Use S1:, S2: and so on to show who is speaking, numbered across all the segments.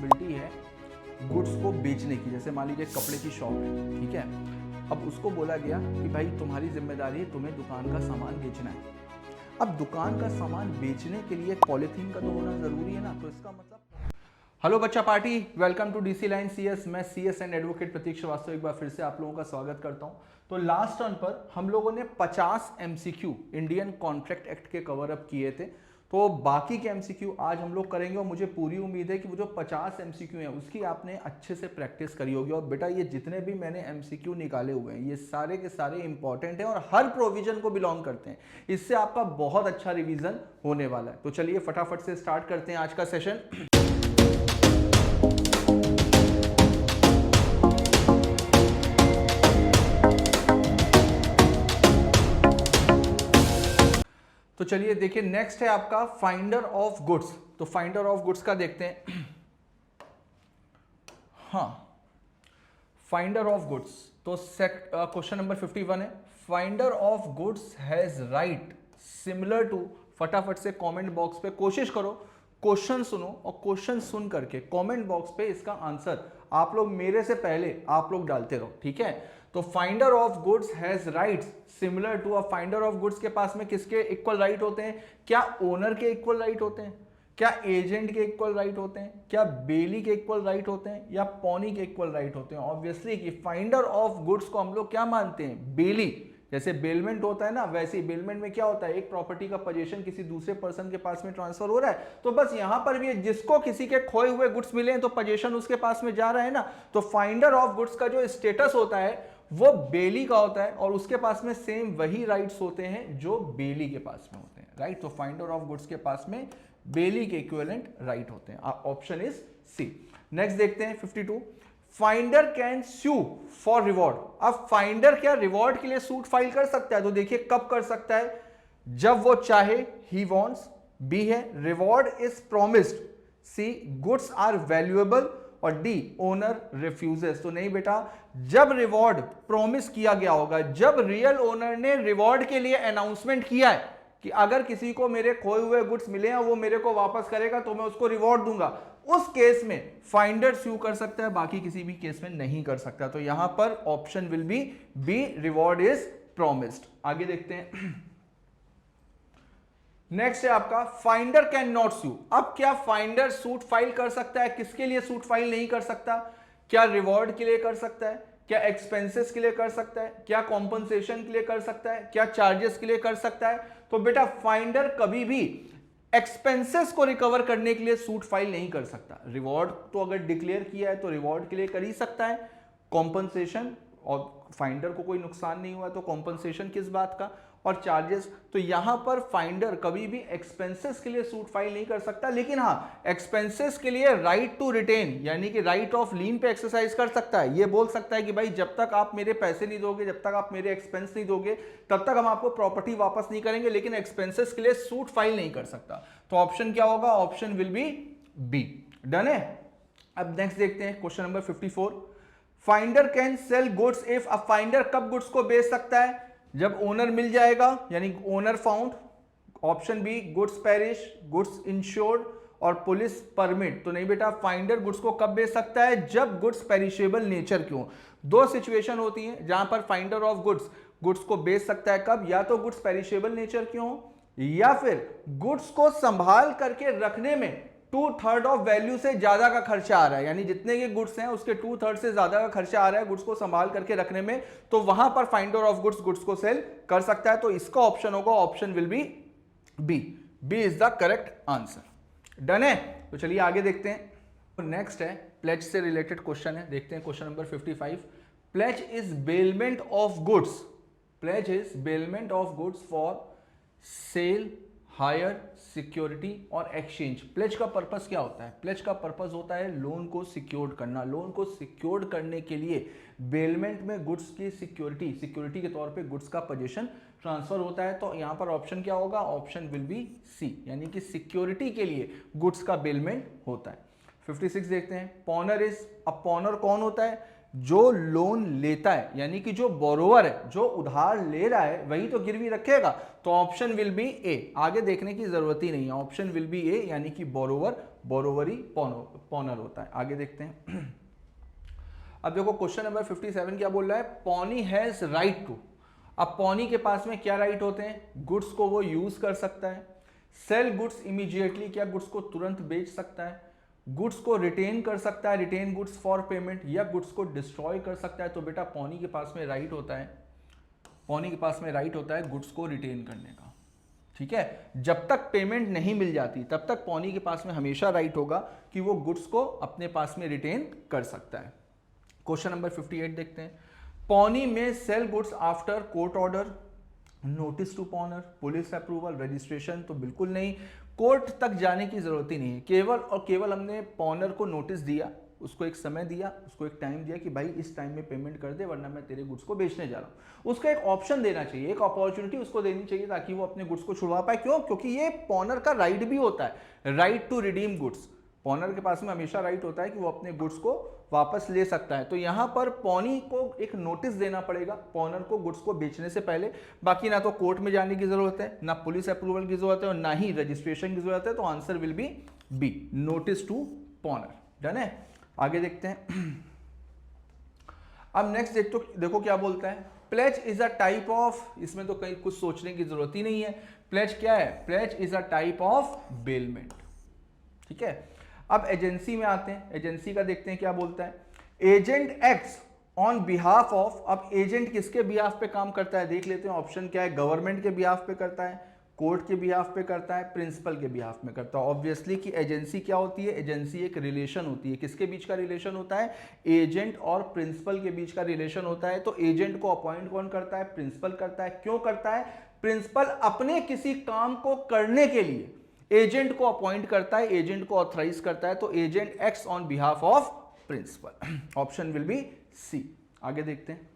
S1: Responsibility है goods को बेचने की। जैसे मान लीजिए कपड़े की शॉप है, ठीक है, अब उसको बोला गया कि भाई तुम्हारी जिम्मेदारी है, तुम्हें दुकान का सामान बेचना है। अब दुकान का सामान बेचने के लिए पॉलिथीन का तो होना जरूरी है ना, तो इसका मतलब हेलो बच्चा party, welcome to DC line CS. मैं CS and advocate Prateek Srivastava एक बार फिर से आप लोगों का स्वागत करता हूं। तो लास्ट टर्न पर हम लोगों ने 50 एमसीक्यू इंडियन कॉन्ट्रैक्ट एक्ट के कवर अप किए थे, तो बाकी के एमसीक्यू आज हम लोग करेंगे और मुझे पूरी उम्मीद है कि वो जो 50 एमसीक्यू हैं उसकी आपने अच्छे से प्रैक्टिस करी होगी। और बेटा ये जितने भी मैंने एमसीक्यू निकाले हुए हैं ये सारे के सारे इंपॉर्टेंट हैं और हर प्रोविजन को बिलोंग करते हैं, इससे आपका बहुत अच्छा रिवीजन होने वाला है। तो चलिए फटाफट से स्टार्ट करते हैं आज का सेशन। तो चलिए देखिए, नेक्स्ट है आपका फाइंडर ऑफ गुड्स। तो फाइंडर ऑफ गुड्स का देखते हैं। हाँ, फाइंडर ऑफ गुड्स, तो क्वेश्चन नंबर 51 है, finder of goods has right similar to. फटाफट से कमेंट बॉक्स पे कोशिश करो, क्वेश्चन सुनो और क्वेश्चन सुन करके कमेंट बॉक्स पे इसका आंसर आप लोग मेरे से पहले आप लोग डालते रहो, ठीक है। तो finder of goods has rights similar to. अब फाइंडर ऑफ गुड्स के पास में किसके इक्वल राइट होते हैं? क्या ओनर के इक्वल राइट होते हैं? क्या एजेंट के इक्वल राइट होते हैं? क्या बेली के इक्वल राइट होते हैं? या पॉनी के इक्वल राइट होते हैं? ऑब्वियसली कि फाइंडर ऑफ गुड्स को हम लोग क्या मानते हैं? बेली। जैसे बेलमेंट होता है ना, वैसे ही बेलमेंट में क्या होता है, एक प्रॉपर्टी का पोजीशन किसी दूसरे पर्सन के पास में ट्रांसफर हो रहा है, तो बस यहां पर भी जिसको किसी के खोए हुए गुड्स मिले हैं तो पोजीशन उसके पास में जा रहा है ना। तो फाइंडर ऑफ गुड्स का जो स्टेटस होता है वो बेली का होता है और उसके पास में सेम वही राइट्स होते हैं जो बेली के पास में होते हैं, राइट। तो फाइंडर ऑफ गुड्स के पास में बेली के इक्विवेलेंट राइट होते हैं। Option is C. नेक्स्ट देखते हैं 52, finder can sue for reward. अब फाइंडर क्या रिवॉर्ड के लिए सूट फाइल कर सकता है? तो देखिए कब कर सकता है, जब वो चाहे, ही वॉन्ट्स। बी है reward is promised. C goods are valuable. और डी ओनर रिफ्यूजेस। तो नहीं बेटा, जब रिवॉर्ड प्रॉमिस किया गया होगा, जब रियल ओनर ने रिवॉर्ड के लिए अनाउंसमेंट किया है कि अगर किसी को मेरे खोए हुए गुड्स मिले हैं वो मेरे को वापस करेगा तो मैं उसको रिवॉर्ड दूंगा, उस केस में फाइंडर स्यू कर सकता है, बाकी किसी भी केस में नहीं कर सकता। तो यहां पर option will be B, reward is promised. आगे देखते हैं। नेक्स्ट है आपका फाइंडर कैन नॉट स्यू। अब क्या फाइंडर सूट फाइल कर सकता है? किसके लिए सूट फाइल नहीं कर सकता? क्या रिवॉर्ड के लिए कर सकता है? क्या एक्सपेंसेस के लिए कर सकता है? क्या कॉम्पनसेशन के लिए कर सकता है? क्या चार्जेस के लिए कर सकता है? तो बेटा फाइंडर कभी भी एक्सपेंसेस को रिकवर करने के लिए सूट फाइल नहीं कर सकता। रिवॉर्ड तो अगर डिक्लेयर किया है तो रिवॉर्ड के लिए कर ही सकता है, कॉम्पनसेशन, और फाइंडर को कोई नुकसान नहीं हुआ तो कॉम्पनसेशन किस बात का, और चार्जेस। तो यहां पर फाइंडर कभी भी एक्सपेंसेस के लिए सूट फाइल नहीं कर सकता, लेकिन हाँ एक्सपेंसेस के लिए राइट टू रिटेन यानी कि राइट ऑफ लीन पे एक्सरसाइज कर सकता है। ये बोल सकता है कि भाई जब तक आप मेरे पैसे नहीं दोगे, जब तक आप मेरे एक्सपेंस नहीं दोगे, तब तक हम आपको प्रॉपर्टी वापस नहीं करेंगे, लेकिन एक्सपेंसेस के लिए सूट फाइल नहीं कर सकता। तो ऑप्शन क्या होगा? Option will be B. Done है। अब नेक्स्ट देखते हैं question number 54, finder can sell goods if. अब फाइंडर कब गुड्स को बेच सकता है? जब ओनर मिल जाएगा यानी owner found. Option B goods perish, goods insured और पुलिस परमिट। तो नहीं बेटा, फाइंडर गुड्स को कब बेच सकता है? जब गुड्स पेरिशेबल नेचर की हो। दो सिचुएशन होती हैं जहां पर फाइंडर ऑफ गुड्स को बेच सकता है। कब? या तो गुड्स पेरिशेबल नेचर की हो या फिर गुड्स को संभाल करके रखने में 2/3 ऑफ वैल्यू से ज्यादा का खर्चा आ रहा है, यानी जितने के गुड्स हैं उसके 2/3 से ज्यादा का खर्चा आ रहा है गुड्स को संभाल करके रखने में, तो वहां पर फाइंडर ऑफ गुड्स को सेल कर सकता है। तो इसका ऑप्शन होगा, option will be B. B is the correct answer. Done है। तो चलिए आगे देखते हैं। नेक्स्ट है प्लेज से रिलेटेड क्वेश्चन है, देखते हैं question number 55, pledge is bailment of goods. Pledge is bailment of goods for sale, hire, security और एक्सचेंज। प्लेज का पर्पस क्या होता है? प्लेज का पर्पस होता है लोन को सिक्योर्ड करना। लोन को सिक्योर्ड करने के लिए बेलमेंट में गुड्स की सिक्योरिटी के तौर पे गुड्स का पोजीशन ट्रांसफर होता है। तो यहां पर ऑप्शन क्या होगा? ऑप्शन विल बी सी, यानी कि सिक्योरिटी के लिए गुड्स का बेलमेंट होता है। 56 देखते हैं, पॉनर इज। अब पॉनर कौन होता है? जो लोन लेता है, यानी कि जो बोरोवर है, जो उधार ले रहा है वही तो गिरवी रखेगा। तो ऑप्शन विल बी ए। आगे देखने की जरूरत ही नहीं है, ऑप्शन विल बी ए, यानी कि बोरोवर बोरोवर ही पॉनर होता है। आगे देखते हैं। अब देखो क्वेश्चन नंबर 57 क्या बोल रहा है, पॉनी हैज राइट टू। अब पॉनी के पास में क्या राइट होते हैं, गुड्स को वो यूज कर सकता है, सेल गुड्स इमीडिएटली, क्या गुड्स को तुरंत बेच सकता है, गुड्स को रिटेन कर सकता है, रिटेन गुड्स फॉर पेमेंट, या गुड्स को डिस्ट्रॉय कर सकता है। तो बेटा पॉनी के पास में राइट होता है, पॉनी के पास में राइट होता है गुड्स को रिटेन करने का। ठीक है, जब तक पेमेंट नहीं मिल जाती तब तक पॉनी के पास में हमेशा राइट होगा कि वो गुड्स को अपने पास में रिटेन कर सकता है। क्वेश्चन नंबर 58 देखते हैं। पॉनी में sell goods after court order, notice to pawnor, police approval, registration, तो बिल्कुल नहीं, कोर्ट तक जाने की जरूरत ही नहीं है। केवल और केवल हमने पॉनर को नोटिस दिया, उसको एक समय दिया, उसको एक टाइम दिया कि भाई इस टाइम में पेमेंट कर दे वरना मैं तेरे गुड्स को बेचने जा रहा हूं। उसका एक ऑप्शन देना चाहिए, एक अपॉर्चुनिटी उसको देनी चाहिए ताकि वो अपने गुड्स को छुड़वा पाए। क्यों? क्योंकि ये पॉनर का राइट भी होता है, right to redeem goods. Pawnor के पास में हमेशा राइट होता है कि वो अपने गुड्स को वापस ले सकता है। तो यहां पर पॉनी को एक नोटिस देना पड़ेगा पॉनर को गुड्स को बेचने से पहले। बाकी ना तो कोर्ट में जाने की जरूरत है, ना पुलिस अप्रूवल की जरूरत है, और ना ही रजिस्ट्रेशन की जरूरत है। तो answer will be B, notice to pawnor. Done है। आगे देखते हैं। अब नेक्स्ट देखो क्या बोलता है, pledge is a type of, इसमें तो कहीं कुछ सोचने की जरूरत ही नहीं है। प्लेज क्या है? Pledge is a type of bailment. ठीक है, अब एजेंसी में आते हैं। एजेंसी का देखते हैं क्या बोलता है, agent acts on behalf of. अब एजेंट किसके बिहाफ पे काम करता है देख लेते हैं। ऑप्शन क्या है, गवर्नमेंट के बिहाफ पे करता है, कोर्ट के बिहाफ पे करता है, प्रिंसिपल के बिहाफ में करता है। ऑब्वियसली कि एजेंसी क्या होती है, एजेंसी एक रिलेशन होती है। किसके बीच का रिलेशन होता है? एजेंट और प्रिंसिपल के बीच का रिलेशन होता है। तो एजेंट को अपॉइंट कौन करता है? प्रिंसिपल करता है। क्यों करता है? प्रिंसिपल अपने किसी काम को करने के लिए एजेंट को अपॉइंट करता है, एजेंट को ऑथराइज करता है। तो agent acts on behalf of principal. Option will be C. आगे देखते हैं।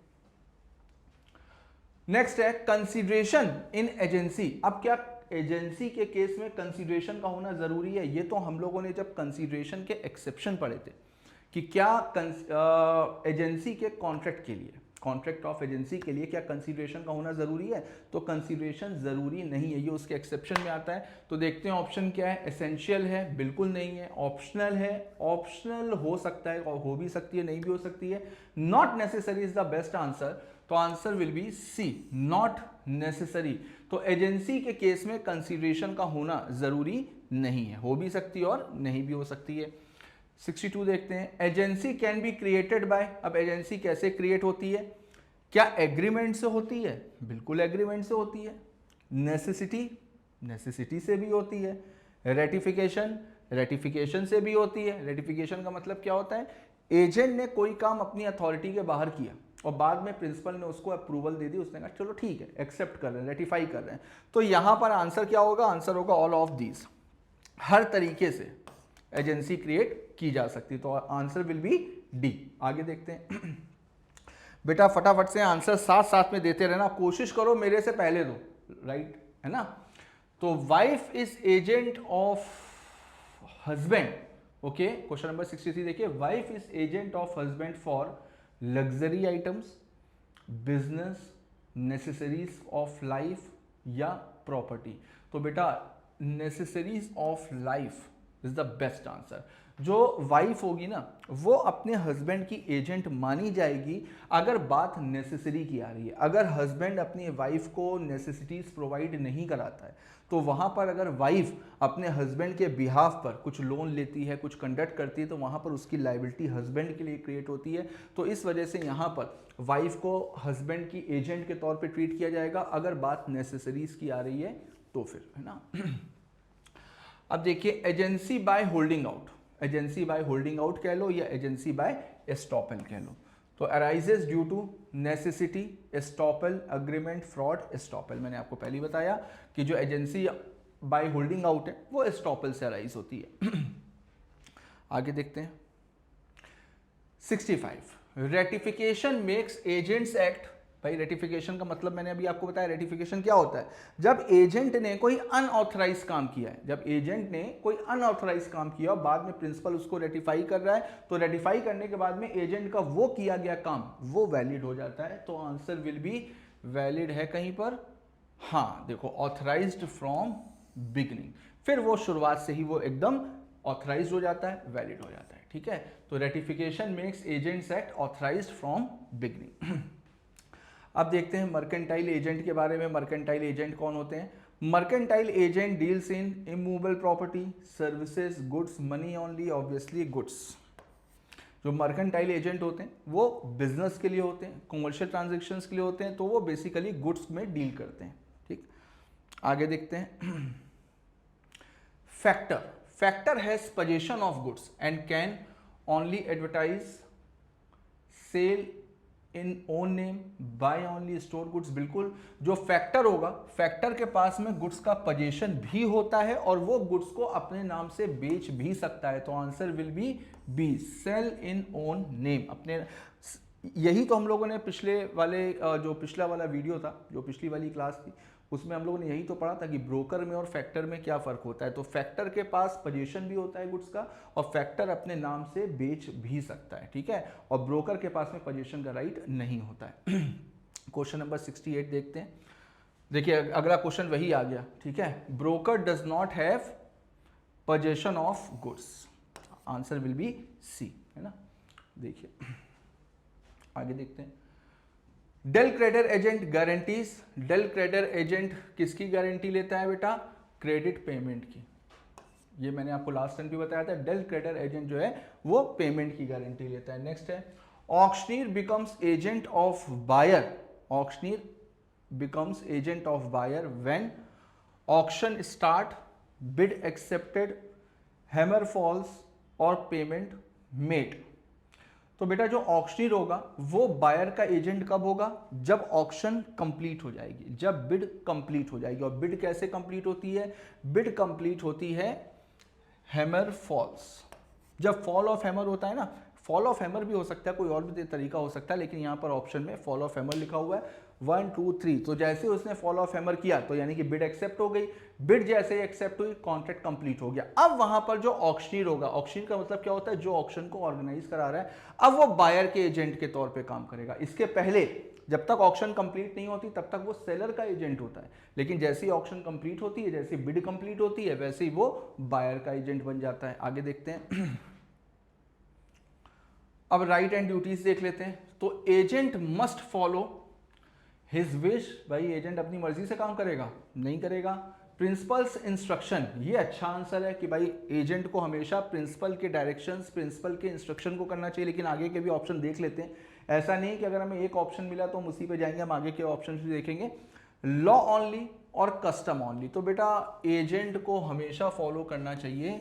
S1: नेक्स्ट है कंसीडरेशन इन एजेंसी। अब क्या एजेंसी के केस में कंसीडरेशन का होना जरूरी है? ये तो हम लोगों ने जब कंसीडरेशन के एक्सेप्शन पढ़े थे कि क्या एजेंसी के कॉन्ट्रैक्ट के लिए, कॉन्ट्रैक्ट ऑफ एजेंसी के लिए क्या कंसीडरेशन का होना जरूरी है? तो कंसीडरेशन जरूरी नहीं है, ये उसके एक्सेप्शन में आता है। तो देखते हैं ऑप्शन क्या है। एसेंशियल है, बिल्कुल नहीं है। ऑप्शनल है, ऑप्शनल हो सकता है और हो भी सकती है, नहीं भी हो सकती है। Not necessary is the best answer. तो answer will be C, not necessary. तो एजेंसी के केस में कंसीडरेशन का होना जरूरी नहीं है, हो भी सकती है और नहीं भी हो सकती है। 62 देखते हैं। Agency can be created by. अब एजेंसी कैसे क्रिएट होती है? क्या एग्रीमेंट से होती है? बिल्कुल एग्रीमेंट से होती है। नेसेसिटी, नेसेसिटी से भी होती है। रेटिफिकेशन, रेटिफिकेशन से भी होती है। रेटिफिकेशन का मतलब क्या होता है? एजेंट ने कोई काम अपनी अथॉरिटी के बाहर किया और बाद में प्रिंसिपल ने उसको अप्रूवल दे दी, उसने कहा चलो ठीक है, एक्सेप्ट कर रहे हैं, रेटिफाई कर रहे हैं। तो यहां पर आंसर क्या होगा? आंसर होगा ऑल ऑफ दीज। हर तरीके से एजेंसी क्रिएट की जा सकती, तो आंसर विल बी डी। आगे देखते हैं। बेटा फटाफट से आंसर साथ साथ में देते रहना, कोशिश करो मेरे से पहले दो, राइट है ना। तो wife is agent of husband. Okay, question number 63 देखिए। Wife is agent of husband for luxury items, business, necessaries of life या प्रॉपर्टी। तो बेटा necessaries of life is the best answer. जो वाइफ होगी ना वो अपने हस्बैंड की एजेंट मानी जाएगी अगर बात नेसेसरी की आ रही है। अगर हस्बैंड अपनी वाइफ को नेसेसिटीज प्रोवाइड नहीं कराता है तो वहां पर अगर वाइफ अपने हस्बैंड के बिहाफ पर कुछ लोन लेती है, कुछ कंडक्ट करती है, तो वहां पर उसकी लायबिलिटी हस्बैंड के लिए क्रिएट होती है। तो इस वजह से यहां पर वाइफ को हस्बैंड की एजेंट के तौर पर ट्रीट किया जाएगा अगर बात नेसेसरीज की आ रही है तो फिर, है ना। अब देखिए agency by holding out, agency by holding out कह लो या एजेंसी बाय एस्टॉपल कह लो। तो arises due to necessity, estoppel, agreement, fraud, estoppel. मैंने आपको पहले ही बताया कि जो एजेंसी बाय होल्डिंग आउट है वो एस्टॉपल से अराइज होती है। आगे देखते हैं 65, रेटिफिकेशन मेक्स एजेंट्स एक्ट। भाई रेटिफिकेशन का मतलब मैंने अभी आपको बताया, रेटिफिकेशन क्या होता है? जब एजेंट ने कोई अनऑथराइज काम किया है, जब एजेंट ने कोई अनऑथराइज काम किया और बाद में प्रिंसिपल उसको रेटिफाई कर रहा है, तो रेटिफाई करने के बाद में एजेंट का वो किया गया काम वो वैलिड हो जाता है। तो आंसर विल बी वैलिड है कहीं पर, हाँ देखो ऑथराइज्ड फ्रॉम बिगिनिंग, फिर वो शुरुआत से ही वो एकदम ऑथराइज्ड हो जाता है, वैलिड हो जाता है, ठीक है। तो ratification makes agents act authorised from beginning. अब देखते हैं मर्केंटाइल एजेंट के बारे में। मर्केंटाइल एजेंट कौन होते हैं? Mercantile agent deals in immovable property, services, goods, money only, obviously goods. जो मर्केंटाइल एजेंट होते हैं वो बिजनेस के लिए होते हैं, कमर्शियल ट्रांजेक्शन्स के लिए होते हैं, तो वो बेसिकली गुड्स में डील करते हैं, ठीक। आगे देखते हैं factor. Factor has possession of goods and can only advertise, sell in own name, buy only, store goods. बिल्कुल, जो फैक्टर होगा, फैक्टर के पास में गुड्स का पोजीशन भी होता है और वो गुड्स को अपने नाम से बेच भी सकता है। तो answer will be sell in own name, अपने। यही तो हम लोगों ने पिछले वाले जो पिछला वाला वीडियो था, जो पिछली वाली क्लास थी, उसमें हम लोगों ने यही तो पढ़ा था कि ब्रोकर में और फैक्टर में क्या फ़र्क होता है। तो फैक्टर के पास पोजीशन भी होता है गुड्स का और फैक्टर अपने नाम से बेच भी सकता है, ठीक है। और ब्रोकर के पास में पोजीशन का राइट नहीं होता है। क्वेश्चन नंबर 68 देखते हैं। देखिए अगला क्वेश्चन वही आ गया, ठीक है। Broker does not have possession of goods, answer will be C, है ना। देखिए आगे देखते हैं। Del credere agent guarantees. Del credere agent किसकी गारंटी लेता है बेटा? क्रेडिट पेमेंट की। ये मैंने आपको लास्ट टाइम भी बताया था, डेल क्रेडिट एजेंट जो है वो पेमेंट की गारंटी लेता है। नेक्स्ट है auctioneer becomes agent of buyer. Auctioneer becomes agent of buyer when auction start, bid accepted, hammer falls और पेमेंट मेड। तो बेटा जो ऑक्शनीर होगा वो बायर का एजेंट कब होगा? जब ऑक्शन कंप्लीट हो जाएगी, जब बिड कंप्लीट हो जाएगी। और बिड कैसे कंप्लीट होती है? बिड कंप्लीट होती है हैमर फॉल्स। जब फॉल ऑफ हैमर होता है ना, फॉल ऑफ हैमर भी हो सकता है, कोई और भी तरीका हो सकता है, लेकिन यहां पर ऑप्शन में फॉल ऑफ हैमर लिखा हुआ है 1 2 3। तो जैसे उसने फॉल ऑफ हैमर किया तो यानी कि बिड एक्सेप्ट हो गई, बिड जैसे ही एक्सेप्ट हुई कॉन्ट्रैक्ट कंप्लीट हो गया। अब वहां पर जो ऑक्शनीर होगा, ऑक्शनीर का मतलब क्या होता है? जो ऑक्शन को ऑर्गेनाइज करा रहा है, अब वो बायर के एजेंट के तौर पे काम करेगा। इसके पहले जब तक ऑक्शन कंप्लीट नहीं होती तब तक वो सेलर का एजेंट होता है, लेकिन जैसे ही ऑक्शन कंप्लीट होती है, जैसे बिड कंप्लीट होती है, वैसे ही वो बायर का एजेंट बन जाता है। आगे देखते हैं। अब राइट एंड ड्यूटीज देख लेते हैं। तो agent must follow his wish. भाई एजेंट अपनी मर्जी से काम करेगा? नहीं करेगा। प्रिंसिपल्स इंस्ट्रक्शन, ये अच्छा आंसर है कि भाई एजेंट को हमेशा प्रिंसिपल के डायरेक्शंस, प्रिंसिपल के इंस्ट्रक्शन को करना चाहिए। लेकिन आगे के भी ऑप्शन देख लेते हैं। ऐसा नहीं कि अगर हमें एक ऑप्शन मिला तो हम उसी पे जाएंगे, हम आगे के ऑप्शन भी देखेंगे। लॉ ओनली और कस्टम ओनली। तो बेटा एजेंट को हमेशा फॉलो करना चाहिए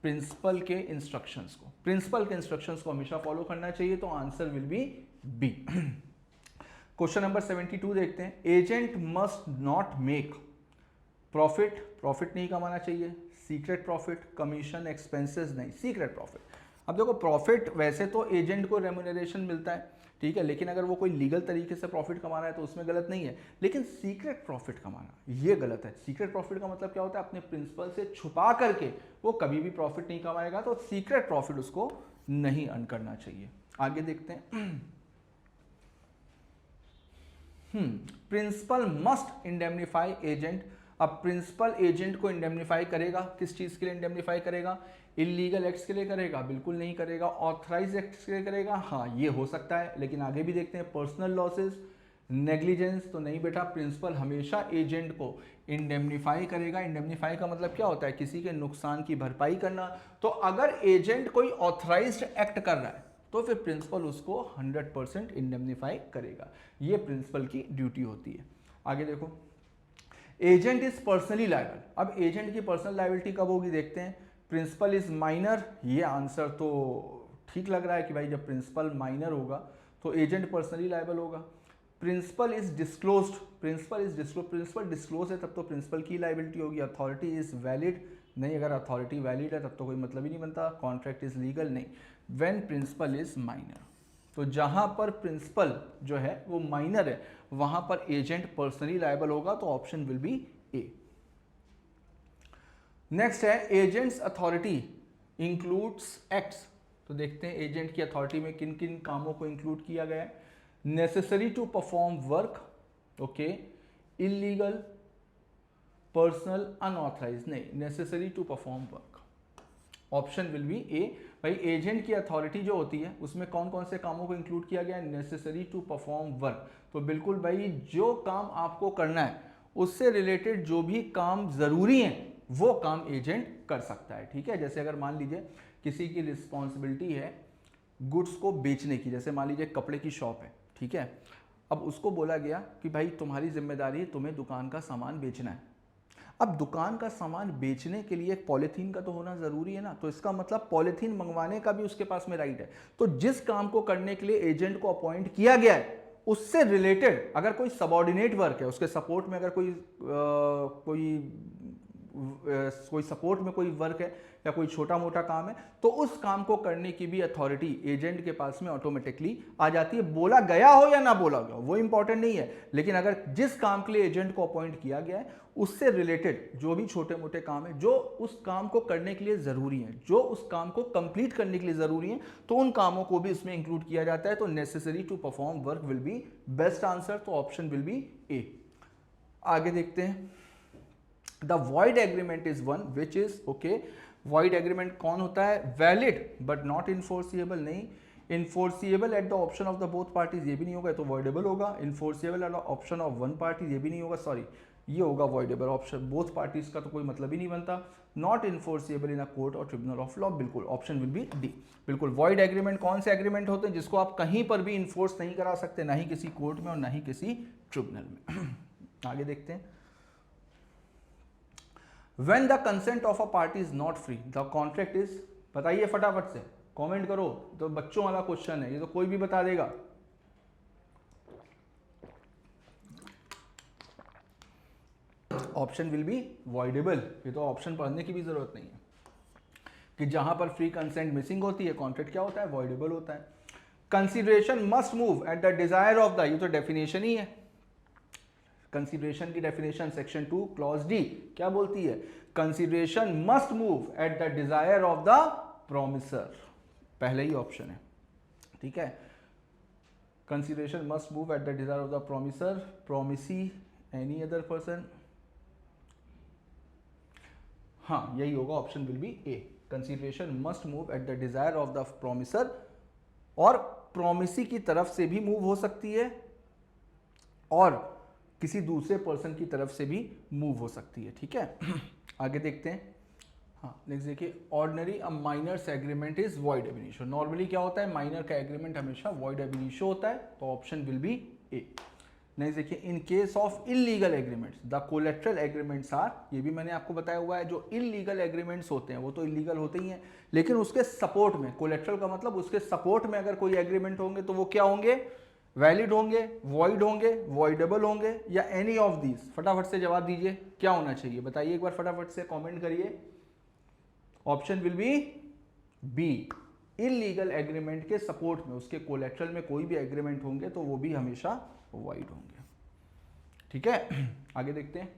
S1: प्रिंसिपल के इंस्ट्रक्शंस को, प्रिंसिपल के इंस्ट्रक्शंस को हमेशा फॉलो करना चाहिए। तो answer will be B. Question number 72 देखते हैं। Agent must not make profit, profit नहीं कमाना चाहिए, सीक्रेट प्रॉफिट, कमीशन, एक्सपेंसेस नहीं, सीक्रेट प्रॉफिट। अब देखो प्रॉफिट वैसे तो एजेंट को रेम्यूनरेशन मिलता है, ठीक है, लेकिन अगर वो कोई लीगल तरीके से प्रॉफिट कमा रहा है तो उसमें गलत नहीं है। लेकिन सीक्रेट प्रॉफिट कमाना ये गलत है। सीक्रेट प्रॉफिट का मतलब क्या होता है? अपने प्रिंसिपल से छुपा करके वो कभी भी प्रॉफिट नहीं कमाएगा, तो सीक्रेट प्रॉफिट उसको नहीं अर्न करना चाहिए। आगे देखते हैं। Principal must indemnify agent. अब प्रिंसिपल एजेंट को इंडेमनीफाई करेगा, किस चीज के लिए इंडेमनीफाई करेगा? इलीगल एक्ट्स के लिए करेगा? बिल्कुल नहीं करेगा। ऑथराइज एक्ट्स के लिए करेगा? हाँ ये हो सकता है, लेकिन आगे भी देखते हैं। पर्सनल लॉसेस, नेग्लिजेंस तो नहीं बेटा, प्रिंसिपल हमेशा एजेंट को इंडेमनीफाई करेगा। इंडेमनीफाई का मतलब क्या होता है? किसी के नुकसान की भरपाई करना। तो अगर एजेंट कोई ऑथराइज्ड एक्ट कर रहा है तो फिर प्रिंसिपल उसको 100% इंडेमनीफाई करेगा। ये प्रिंसिपल की ड्यूटी होती है। आगे देखो, एजेंट इज पर्सनली लायबल। अब एजेंट की पर्सनल लायबिलिटी कब होगी देखते हैं। प्रिंसिपल इज माइनर, ये आंसर तो ठीक लग रहा है कि भाई जब प्रिंसिपल माइनर होगा तो एजेंट पर्सनली लायबल होगा। Principal is disclosed, principal disclose है तब तो प्रिंसिपल की लायबिलिटी होगी। अथॉरिटी इज वैलिड, नहीं, अगर अथॉरिटी वैलिड है तब तो कोई मतलब ही नहीं बनता। कॉन्ट्रैक्ट इज लीगल, नहीं। व्हेन प्रिंसिपल इज माइनर, तो जहां पर प्रिंसिपल जो है वो माइनर है वहां पर एजेंट पर्सनली लायबल होगा। तो option will be A. Next है एजेंट्स अथॉरिटी इंक्लूड्स एक्ट्स। तो देखते हैं एजेंट की अथॉरिटी में किन किन कामों को इंक्लूड किया गया है। Necessary to perform work, okay, illegal, personal, unauthorise, नहीं, necessary to perform work. Option will be A. भाई एजेंट की अथॉरिटी जो होती है उसमें कौन कौन से कामों को इंक्लूड किया गया है, नेसेसरी टू परफॉर्म वर्क। तो बिल्कुल भाई जो काम आपको करना है उससे रिलेटेड जो भी काम जरूरी है वो काम एजेंट कर सकता है, ठीक है। जैसे अगर मान लीजिए किसी की रिस्पॉन्सिबिलिटी है गुड्स को बेचने की, जैसे मान लीजिए कपड़े की शॉप है, ठीक है। अब उसको बोला गया कि भाई तुम्हारी जिम्मेदारी है, तुम्हें दुकान का सामान बेचना है। अब दुकान का सामान बेचने के लिए एक पॉलीथीन का तो होना जरूरी है ना, तो इसका मतलब पॉलीथीन मंगवाने का भी उसके पास में राइट है। तो जिस काम को करने के लिए एजेंट को अपॉइंट किया गया है उससे रिलेटेड अगर कोई सबऑर्डिनेट वर्क है, उसके सपोर्ट में अगर कोई सपोर्ट में कोई वर्क है या कोई छोटा मोटा काम है, तो उस काम को करने की भी अथॉरिटी एजेंट के पास में ऑटोमेटिकली आ जाती है। बोला गया हो या ना बोला गया हो वो इंपॉर्टेंट नहीं है, लेकिन अगर जिस काम के लिए एजेंट को अपॉइंट किया गया है उससे रिलेटेड जो भी छोटे मोटे काम है जो उस काम को करने के लिए जरूरी है, जो उस काम को कंप्लीट करने के लिए जरूरी है, तो उन कामों को भी इसमें इंक्लूड किया जाता है। तो necessary to perform work will be best answer, तो ऑप्शन विल बी ए। आगे देखते हैं, the void agreement is one which is okay. Void agreement कौन होता है, वैलिड बट नॉट इन्फोर्सिएबल, नहीं। Enforceable at the option of the both parties, ये भी नहीं होगा, तो वॉइडेबल होगा। Enforceable at the option of one party, ये भी नहीं होगा, सॉरी ये होगा वॉइडेबल। ऑप्शन बोथ पार्टीज का तो कोई मतलब ही नहीं बनता। Not enforceable in a court और ट्रिब्यूनल ऑफ लॉ, बिल्कुल ऑप्शन विल बी डी। बिल्कुल वॉइड एग्रीमेंट कौन से एग्रीमेंट होते हैं जिसको आप कहीं पर भी इन्फोर्स नहीं करा सकते, ना ही किसी कोर्ट में और ना ही किसी ट्रिब्यूनल में। आगे देखते हैं, When the consent of a party is not free, the contract is, बताइए फटाफट से कमेंट करो, तो बच्चों वाला क्वेश्चन है ये, तो कोई भी बता देगा। ऑप्शन विल बी वॉइडेबल, ये तो ऑप्शन पढ़ने की भी जरूरत नहीं है कि जहां पर फ्री कंसेंट मिसिंग होती है कॉन्ट्रैक्ट क्या होता है, वॉइडेबल होता है। Consideration must move at the desire of the, ये तो डेफिनेशन ही है। कंसिडरेशन की डेफिनेशन सेक्शन 2 क्लॉज डी क्या बोलती है, consideration must move at the desire of the promisor, पहले ही ऑप्शन है, ठीक है। Consideration must move at the desire of the promisor, promisee, any other person, हाँ यही होगा, option will be A. Consideration must move at the desire of the promisor, और promisee की तरफ से भी मूव हो सकती है और किसी दूसरे पर्सन की तरफ से भी मूव हो सकती है, ठीक है। आगे देखते हैं, हाँ नेक्स्ट देखिए, ordinary a minor's agreement is void ab initio. Normally क्या होता है, माइनर का एग्रीमेंट हमेशा वॉइड एब इनिशियो होता है, तो option will be A. Next देखिए, in case of illegal agreements the collateral agreements are, ये भी मैंने आपको बताया हुआ है, जो इलीगल एग्रीमेंट्स होते हैं वो तो इलीगल होते ही हैं, लेकिन उसके सपोर्ट में, कोलेट्रल का मतलब उसके सपोर्ट में अगर कोई एग्रीमेंट होंगे तो वो क्या होंगे, वैलिड होंगे, वॉइड होंगे, वॉइडेबल होंगे, या एनी ऑफ दीज। फटाफट से जवाब दीजिए क्या होना चाहिए, बताइए एक बार फटाफट से कमेंट करिए। Option will be B, illegal agreement के सपोर्ट में उसके कोलेट्रल में कोई भी एग्रीमेंट होंगे तो वो भी हमेशा वॉइड होंगे, ठीक है। आगे देखते हैं,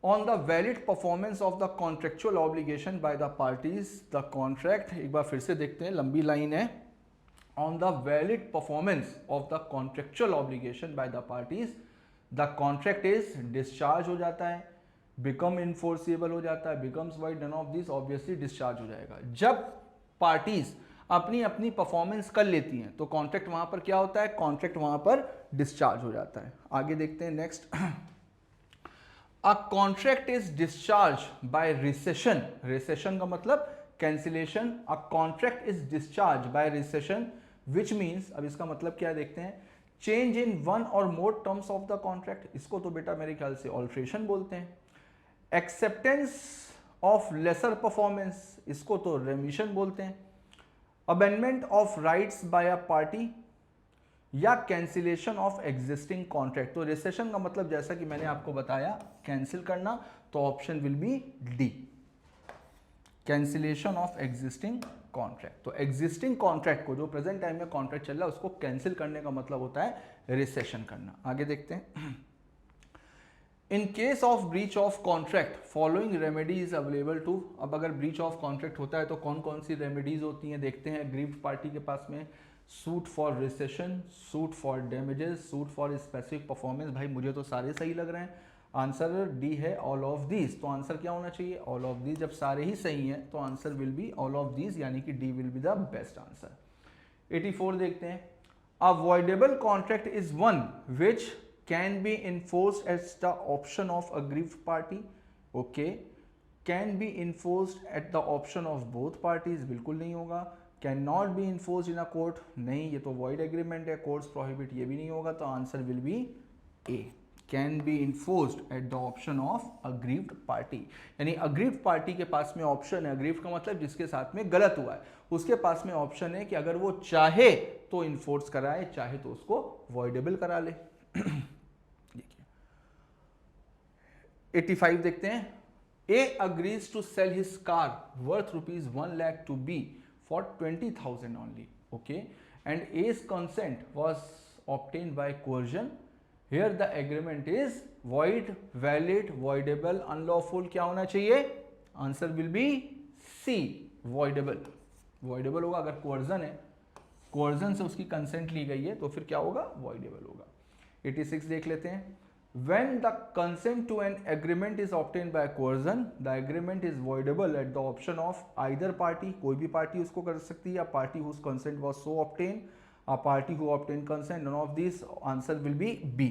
S1: on the valid performance of the contractual obligation by the parties the contract, एक बार फिर से देखते हैं, लंबी लाइन है। On the valid performance of the contractual obligation by the parties the contract is discharge हो जाता है, बिकम इनफोर्सिबल हो जाता है, becomes void, none of this, obviously discharge हो जाएगा। जब पार्टीज अपनी अपनी परफॉर्मेंस कर लेती हैं तो कॉन्ट्रैक्ट वहां पर क्या होता है, कॉन्ट्रैक्ट वहां पर डिस्चार्ज हो जाता है। आगे देखते हैं next, a contract is discharge by recession, recession का मतलब cancellation, a contract is discharge by recession which means, अब इसका मतलब क्या देखते हैं, चेंज इन वन और मोर टर्म्स ऑफ द कॉन्ट्रैक्ट, इसको तो बेटा मेरे ख्याल से ऑल्ट्रेशन बोलते हैं। एक्सेप्टेंस ऑफ लेसर परफॉर्मेंस, इसको तो रेमिशन बोलते हैं। Amendment of rights by a party, या कैंसिलेशन ऑफ एग्जिस्टिंग कॉन्ट्रैक्ट, तो रिसेशन का मतलब जैसा कि मैंने आपको बताया कैंसिल करना, तो option will be D, cancellation of existing contract. तो एग्जिस्टिंग कॉन्ट्रैक्ट को, जो प्रेजेंट टाइम में कॉन्ट्रैक्ट चल रहा है उसको कैंसिल करने का मतलब होता है रिसेशन करना। आगे देखते हैं, in case of breach of contract following remedy is available to, अब अगर ब्रीच ऑफ कॉन्ट्रैक्ट होता है तो कौन कौन सी रेमेडीज होती हैं देखते हैं। अग्रीव्ड पार्टी के पास में suit for recession, suit for damages, suit for specific performance, भाई मुझे तो सारे सही लग रहे हैं। आंसर डी है ऑल ऑफ दीज। तो आंसर क्या होना चाहिए? All of these. जब सारे ही सही हैं तो answer will be all of these, यानी कि D will be the best answer. 84 देखते हैं। अ voidable contract is one which can be enforced as the option of aggrieved party. Okay, can be enforced at the option of both parties, बिल्कुल नहीं होगा। Can not be enforced in a court, नहीं, ये तो void agreement है, courts prohibit, ये भी नहीं होगा। तो answer will be A, can be enforced eight the option of aggrieved party. यानी अग्रीव्ड पार्टी के पास में ऑप्शन है, अग्रीव्ड का मतलब जिसके साथ में गलत हुआ है, उसके पास में ऑप्शन है कि अगर वो चाहे तो इन्फोर्स कराए, चाहे तो उसको वॉइडेबल करा ले। देखिए 85 देखते हैं। A agrees to sell his car worth ₹1 lakh to be for 20,000 only. Okay, and A's consent was obtained by coercion. Here the agreement is void, valid, voidable, unlawful। क्या होना चाहिए? Answer will be C, voidable। voidable होगा अगर coercion है, coercion से उसकी consent ली गई है तो फिर क्या होगा? voidable होगा। 86 देख लेते हैं। When the consent to an agreement is obtained by coercion, the agreement is voidable at the option of either party। कोई भी पार्टी उसको कर सकती है, या party whose consent was so obtained, a party who obtained consent, none of these, answer will be B।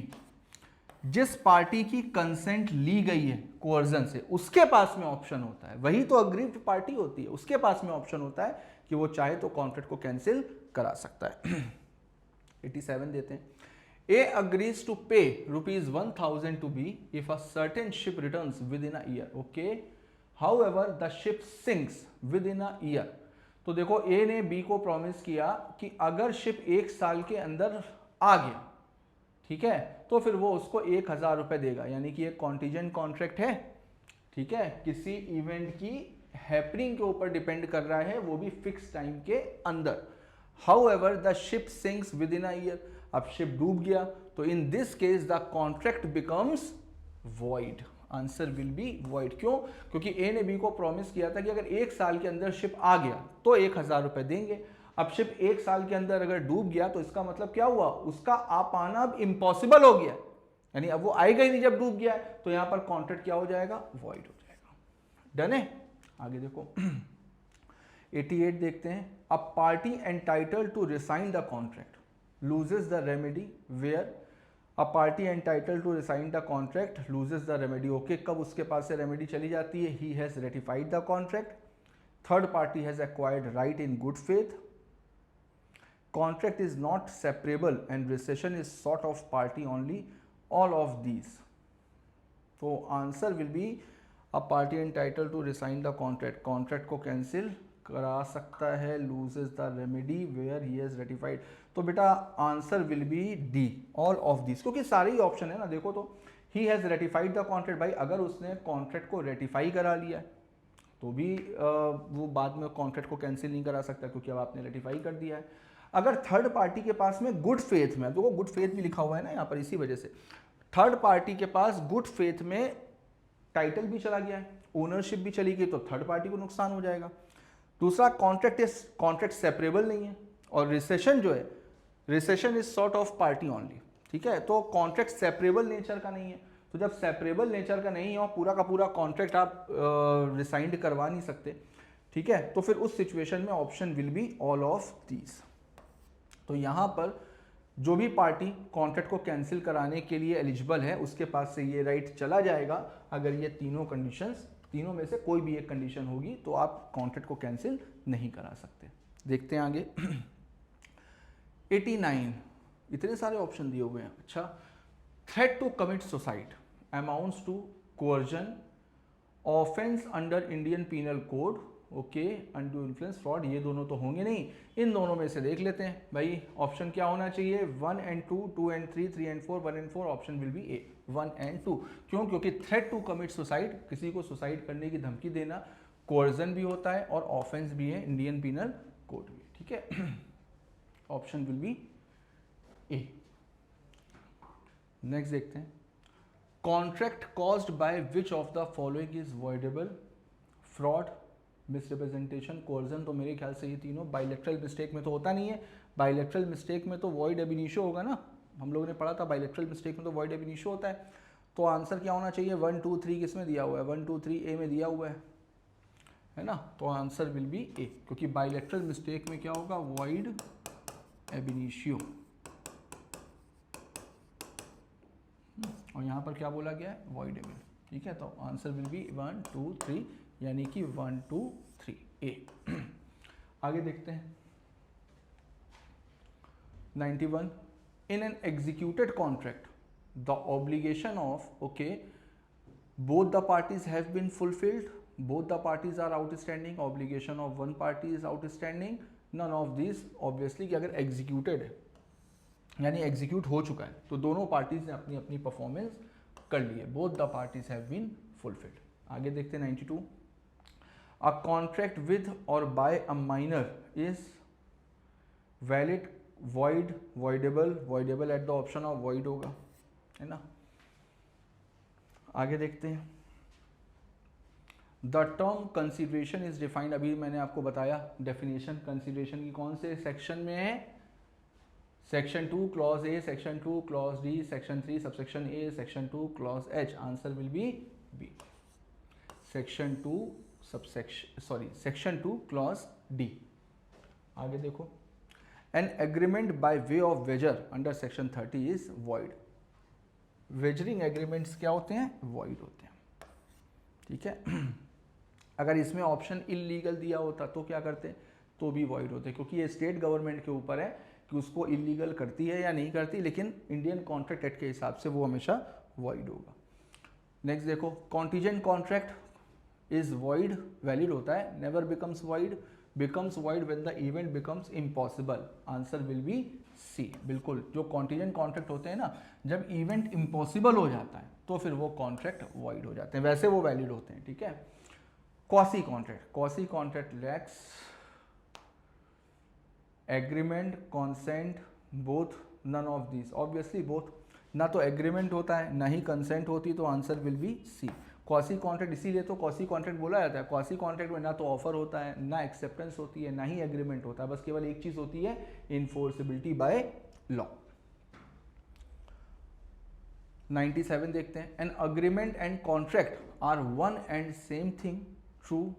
S1: जिस party की consent ली गई है कोर्जन से, उसके पास में ऑप्शन होता है, वही तो अग्रीव्ड पार्टी होती है, उसके पास में ऑप्शन होता है कि वो चाहे तो कॉन्ट्रैक्ट को कैंसिल करा सकता है। 87 देते हैं। A agrees to pay ₹1,000 to B if a certain ship returns within a year. Okay, however the ship sinks within a year. तो देखो, ए ने बी को प्रॉमिस किया कि अगर शिप 1 साल के अंदर आ गया, ठीक है, तो फिर वो उसको 1,000 रुपए देगा, यानी कि एक कॉन्टीजेंट कॉन्ट्रैक्ट है, ठीक है, किसी इवेंट की हैपनिंग के ऊपर डिपेंड कर रहा है, वो भी फिक्स टाइम के अंदर। However the ship sinks within a year, अब शिप डूब गया, तो in this case the contract becomes void. Answer will be void. क्यों? क्योंकि ए ने बी को प्रॉमिस किया था कि अगर 1 साल के अंदर शिप आ गया तो 1,000 रुपए देंगे। अब शिप 1 साल के अंदर अगर डूब गया तो इसका मतलब क्या हुआ? उसका आ पाना अब इम्पॉसिबल हो गया, यानी अब वो आएगा ही नहीं जब डूब गया है, तो यहां पर कॉन्ट्रैक्ट क्या हो जाएगा? वॉइड हो जाएगा। डन है? आगे देखो 88 देखते हैं। A party entitled to rescind the contract loses the remedy where. A party entitled to rescind the contract loses the remedy. Okay, कब उसके पास से रेमेडी चली जाती है? He has ratified the contract, third party has acquired right in good faith, contract is not separable and rescission is sort of party only, all of these. तो answer will be a party entitled to rescind the contract, contract को cancel करा सकता है, loses the remedy where he has ratified. तो बेटा answer will be D, all of this, क्योंकि सारे ही ऑप्शन है ना। देखो तो he has ratified the contract, भाई अगर उसने कॉन्ट्रैक्ट को रेटिफाई करा लिया है तो भी वो बाद में कॉन्ट्रैक्ट को कैंसिल नहीं करा सकता, क्योंकि अब आपने रेटिफाई कर दिया है। अगर थर्ड पार्टी के पास में गुड फेथ में, देखो गुड फेथ भी लिखा हुआ है ना यहाँ पर, इसी वजह से थर्ड पार्टी के पास गुड फेथ में टाइटल भी चला गया है, ओनरशिप भी चली गई, तो थर्ड पार्टी को नुकसान हो जाएगा। दूसरा, कॉन्ट्रैक्ट सेपरेबल नहीं है, और रिसेशन जो है, recession is sort of party only, ठीक है, तो कॉन्ट्रैक्ट सेपरेबल नेचर का नहीं है। तो जब सेपरेबल नेचर का नहीं है और पूरा का पूरा कॉन्ट्रैक्ट आप रिसाइंड करवा नहीं सकते, ठीक है, तो फिर उस सिचुएशन में option will be all of these. तो यहां पर जो भी पार्टी कॉन्ट्रैक्ट को कैंसिल कराने के लिए एलिजिबल है उसके पास से ये राइट चला जाएगा, अगर ये तीनों कंडीशंस, तीनों में से कोई भी एक कंडीशन होगी तो आप कॉन्ट्रैक्ट को कैंसिल नहीं करा सकते। देखते हैं आगे 89, इतने सारे ऑप्शन दिए हुए हैं। अच्छा, threat to commit suicide amounts to coercion, offence under Indian Penal Code, okay, undue influence, fraud, ये दोनों तो होंगे नहीं। इन दोनों में से देख लेते हैं भाई, ऑप्शन क्या होना चाहिए? 1 and 2, 2 and 3, 3 and 4, 1 and 4, option will be A, 1 and 2। क्यों? क्योंकि थ्रेट टू कमिट सुसाइड, किसी को सुसाइड करने की धमकी देना, कोर्जन भी होता है और ऑफेंस भी है, इंडियन पीनल कोड भी, ठीक है। Option will be A. Next देखते हैं, contract caused by which of the following is voidable? Fraud, misrepresentation, coercion, तो मेरे ख्याल से ये तीनों। बाइलेटरल मिस्टेक में तो होता नहीं है, बाइलेटरल मिस्टेक में तो वॉइड एब इनिशियो होगा ना, हम लोगों ने पढ़ा था बाइलेटरल मिस्टेक में तो वॉइड एब इनिशियो होता है। तो आंसर क्या होना चाहिए, 1 2 3 किस में दिया हुआ है, 1 2 3 ए में दिया हुआ है ना, तो आंसर विल बी ए, क्योंकि बाइलेटरल मिस्टेक में क्या होगा, वॉइड एब इनिशियो, और यहाँ पर क्या बोला गया है, वॉइड एब, ठीक है। तो आंसर विल बी 1 2 3, यानी कि 1 2 3 ए। आगे देखते हैं 91, in an executed contract the obligation of, okay, both the parties have been fulfilled, both the parties are outstanding, obligation of one party is outstanding, none of these, obviously कि अगर executed है यानी execute हो चुका है तो दोनों parties ने अपनी अपनी performance कर ली है, both the parties have been fulfilled। आगे देखते हैं 92, a contract with or by a minor is valid, void, voidable, voidable at the option of void होगा, है ना। आगे देखते हैं the term consideration is defined, अभी मैंने आपको बताया डेफिनेशन कंसिडरेशन की कौन से सेक्शन में है, section 2 clause A, section 2 clause D, section 3 subsection A, section 2 clause H, answer will be B, section 2 subsection, sorry section 2 clause D. आगे देखो, an agreement by way of wager under section 30 is void, wagering agreements क्या होते हैं, void होते हैं, ठीक है। अगर इसमें ऑप्शन इलीगल दिया होता तो क्या करते, तो भी वॉइड होते, क्योंकि ये स्टेट गवर्नमेंट के ऊपर है कि उसको इलीगल करती है या नहीं करती, लेकिन इंडियन कॉन्ट्रैक्ट एक्ट के हिसाब से वो हमेशा वॉइड होगा। नेक्स्ट देखो, contingent contract is void, valid होता है, never becomes void, becomes void when the event becomes impossible, answer will be C, बिल्कुल। जो कॉन्टीजेंट कॉन्ट्रैक्ट होते हैं ना, जब इवेंट इम्पॉसिबल हो जाता है तो फिर वो कॉन्ट्रैक्ट वॉइड हो जाते हैं, वैसे वो वैलिड होते हैं, ठीक है। Quasi contract, quasi contract lacks agreement, consent, both, none of this, obviously both, ना तो एग्रीमेंट होता है ना ही कंसेंट होती, तो answer will be C, quasi contract. इसीलिए तो क्वासी कॉन्ट्रैक्ट बोला जाता है, क्वासी कॉन्ट्रैक्ट में ना तो ऑफर होता है, ना एक्सेप्टेंस होती है, ना ही एग्रीमेंट होता है, बस केवल एक चीज होती है, इन्फोर्सिबिलिटी बाय लॉ। 97 देखते हैं, an agreement and contract are one and same thing, true,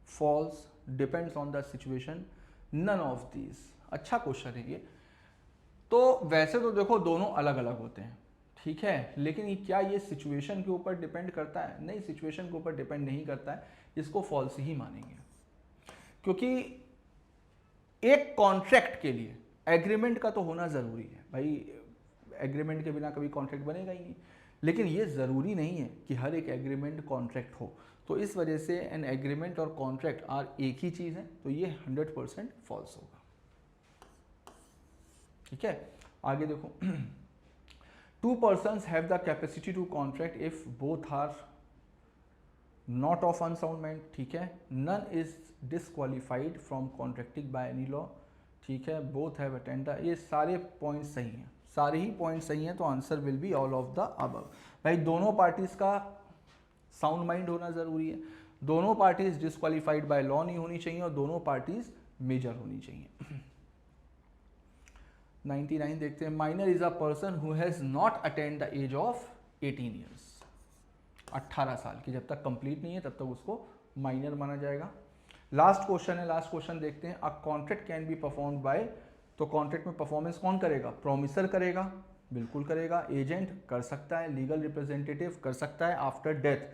S1: false, depends on the situation, none of these. अच्छा क्वेश्चन है ये। तो वैसे तो देखो दोनों अलग अलग होते हैं, ठीक है, लेकिन ये क्या ये सिचुएशन के ऊपर डिपेंड करता है, नहीं, सिचुएशन के ऊपर डिपेंड नहीं करता है, इसको फॉल्स ही मानेंगे, क्योंकि एक कॉन्ट्रैक्ट के लिए एग्रीमेंट का तो होना जरूरी है भाई, एग्रीमेंट के बिना कभी कॉन्ट्रैक्ट बनेगा ही नहीं, लेकिन ये जरूरी नहीं है कि हर एक एग्रीमेंट कॉन्ट्रैक्ट हो, तो इस वजह से एन एग्रीमेंट और कॉन्ट्रैक्ट आर एक ही चीज है, तो ये 100% फॉल्स होगा, ठीक है। आगे देखो, two persons have the capacity to contract if both are not of unsound mind, ठीक है, none is disqualified from contracting by any law, ठीक है, both have attended, ये सारे पॉइंट्स सही हैं, सारे ही पॉइंट्स सही हैं, तो answer will be all of the above. भाई दोनों पार्टीज का साउंड माइंड होना जरूरी है, दोनों पार्टीज डिस्क्वालीफाइड बाय लॉ नहीं होनी चाहिए, और दोनों पार्टीज मेजर होनी चाहिए। 99 देखते हैं, minor is a person who has not attained the age of 18 years, 18 साल की जब तक कंप्लीट नहीं है तब तक उसको माइनर माना जाएगा। लास्ट क्वेश्चन है, लास्ट क्वेश्चन देखते हैं, a contract can be performed by, तो कॉन्ट्रैक्ट में परफॉर्मेंस कौन करेगा, प्रोमिसर करेगा, बिल्कुल करेगा, एजेंट कर सकता है, लीगल रिप्रेजेंटेटिव कर सकता है, after death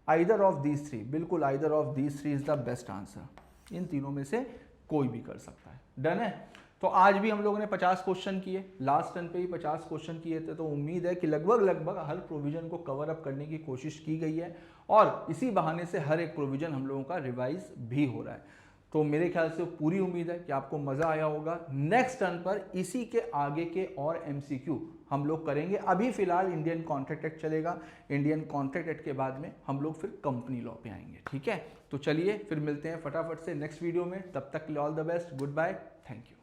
S1: either of these three, बिल्कुल either of these three is the best answer, इन तीनों में से कोई भी कर सकता है। डन है। तो आज भी हम लोगों ने 50 क्वेश्चन किए, लास्ट टर्न पे ही 50 क्वेश्चन किए थे, तो उम्मीद है कि लगभग हर प्रोविजन को कवर अप करने की कोशिश की गई है, और इसी बहाने से हर एक प्रोविजन हम लोगों का रिवाइज भी हो रहा है। तो मेरे ख्याल से पूरी उम्मीद है कि आपको मजा आया होगा। नेक्स्ट टर्न पर इसी के आगे के और MCQ हम लोग करेंगे। अभी फिलहाल इंडियन कॉन्ट्रैक्ट एक्ट चलेगा, इंडियन कॉन्ट्रैक्ट एक्ट के बाद में हम लोग फिर कंपनी लॉ पे आएंगे, ठीक है। तो चलिए फिर मिलते हैं फटाफट से नेक्स्ट वीडियो में, तब तक के लिए all the best, goodbye, thank you.